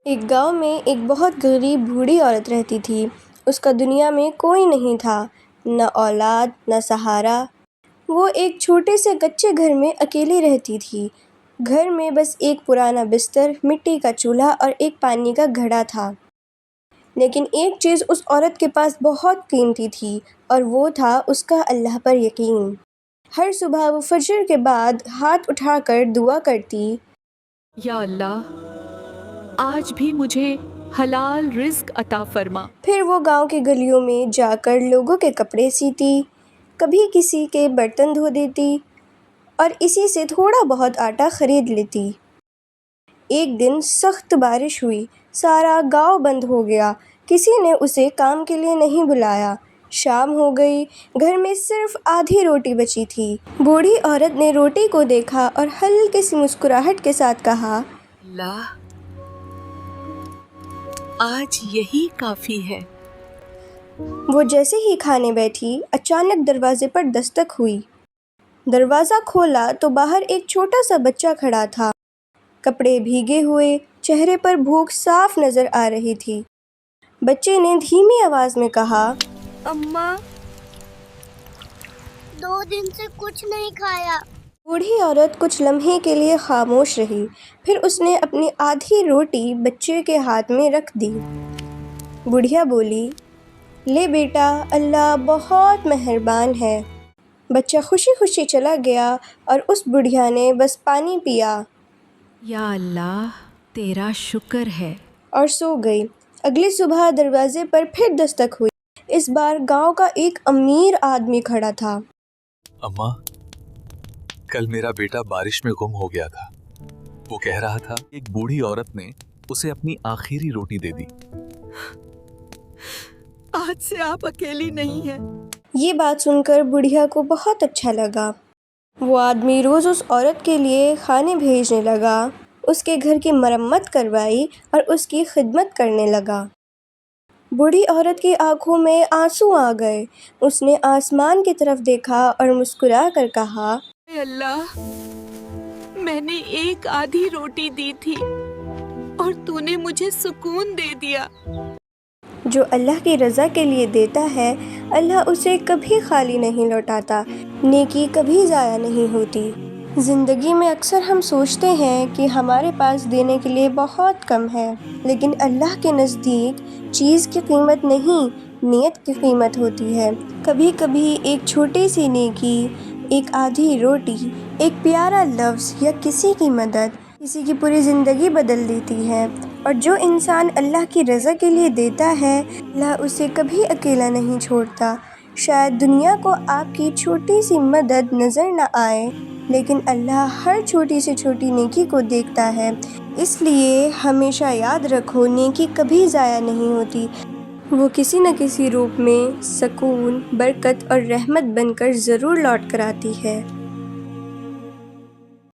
ایک گاؤں میں ایک بہت غریب بوڑھی عورت رہتی تھی۔ اس کا دنیا میں کوئی نہیں تھا، نہ اولاد نہ سہارا۔ وہ ایک چھوٹے سے کچے گھر میں اکیلی رہتی تھی۔ گھر میں بس ایک پرانا بستر، مٹی کا چولہا اور ایک پانی کا گھڑا تھا۔ لیکن ایک چیز اس عورت کے پاس بہت قیمتی تھی، اور وہ تھا اس کا اللہ پر یقین۔ ہر صبح وہ فجر کے بعد ہاتھ اٹھا کر دعا کرتی، یا اللہ، آج بھی مجھے حلال رزق عطا فرما۔ پھر وہ گاؤں کی گلیوں میں جا کر لوگوں کے کپڑے سیتی، کبھی کسی کے برتن دھو دیتی اور اسی سے تھوڑا بہت آٹا خرید لیتی۔ ایک دن سخت بارش ہوئی، سارا گاؤں بند ہو گیا، کسی نے اسے کام کے لیے نہیں بلایا۔ شام ہو گئی، گھر میں صرف آدھی روٹی بچی تھی۔ بوڑھی عورت نے روٹی کو دیکھا اور ہلکی سی مسکراہٹ کے ساتھ کہا، اللہ، آج یہی کافی ہے۔ وہ جیسے ہی کھانے بیٹھی، اچانک دروازے پر دستک ہوئی۔ دروازہ کھولا تو باہر ایک چھوٹا سا بچہ کھڑا تھا، کپڑے بھیگے ہوئے، چہرے پر بھوک صاف نظر آ رہی تھی۔ بچے نے دھیمی آواز میں کہا، اماں، 2 دن سے کچھ نہیں کھایا۔ بوڑھی عورت کچھ لمحے کے لیے خاموش رہی، پھر اس نے اپنی آدھی روٹی بچے کے ہاتھ میں رکھ دی۔ بڑھیا بولی، لے بیٹا، اللہ بہت مہربان ہے۔ بچہ خوشی خوشی چلا گیا اور اس بڑھیا نے بس پانی پیا یا اللہ، تیرا شکر ہے۔ اور سو گئی۔ اگلی صبح دروازے پر پھر دستک ہوئی۔ اس بار گاؤں کا ایک امیر آدمی کھڑا تھا۔ اماں، کل میرا بیٹا بارش میں گم ہو گیا تھا۔ وہ کہہ رہا تھا ایک بوڑھی عورت نے اسے اپنی آخری روٹی دے دی۔ آج سے آپ اکیلی نہیں ہیں۔ یہ بات سن کر بڑھیا کو بہت اچھا لگا۔ وہ آدمی روز اس عورت کے لیے کھانے بھیجنے لگا، اس کے گھر کی مرمت کروائی اور اس کی خدمت کرنے لگا۔ بوڑھی عورت کی آنکھوں میں آنسو آ گئے۔ اس نے آسمان کی طرف دیکھا اور مسکرا کر کہا، اے اللہ، میں نے ایک آدھی روٹی دی تھی اور تو نے مجھے سکون دے دیا۔ جو اللہ کی رضا کے لیے دیتا ہے، اللہ اسے کبھی خالی نہیں لوٹاتا۔ نیکی کبھی ضائع نہیں ہوتی۔ زندگی میں اکثر ہم سوچتے ہیں کہ ہمارے پاس دینے کے لیے بہت کم ہے، لیکن اللہ کے نزدیک چیز کی قیمت نہیں، نیت کی قیمت ہوتی ہے۔ کبھی کبھی ایک چھوٹی سی نیکی، ایک آدھی روٹی، ایک پیارا لفظ یا کسی کی مدد کسی کی پوری زندگی بدل دیتی ہے۔ اور جو انسان اللہ کی رضا کے لیے دیتا ہے، اللہ اسے کبھی اکیلا نہیں چھوڑتا۔ شاید دنیا کو آپ کی چھوٹی سی مدد نظر نہ آئے، لیکن اللہ ہر چھوٹی سے چھوٹی نیکی کو دیکھتا ہے۔ اس لیے ہمیشہ یاد رکھو، نیکی کبھی ضائع نہیں ہوتی، وہ کسی نہ کسی روپ میں سکون، برکت اور رحمت بن کر ضرور لوٹ کر آتی ہے۔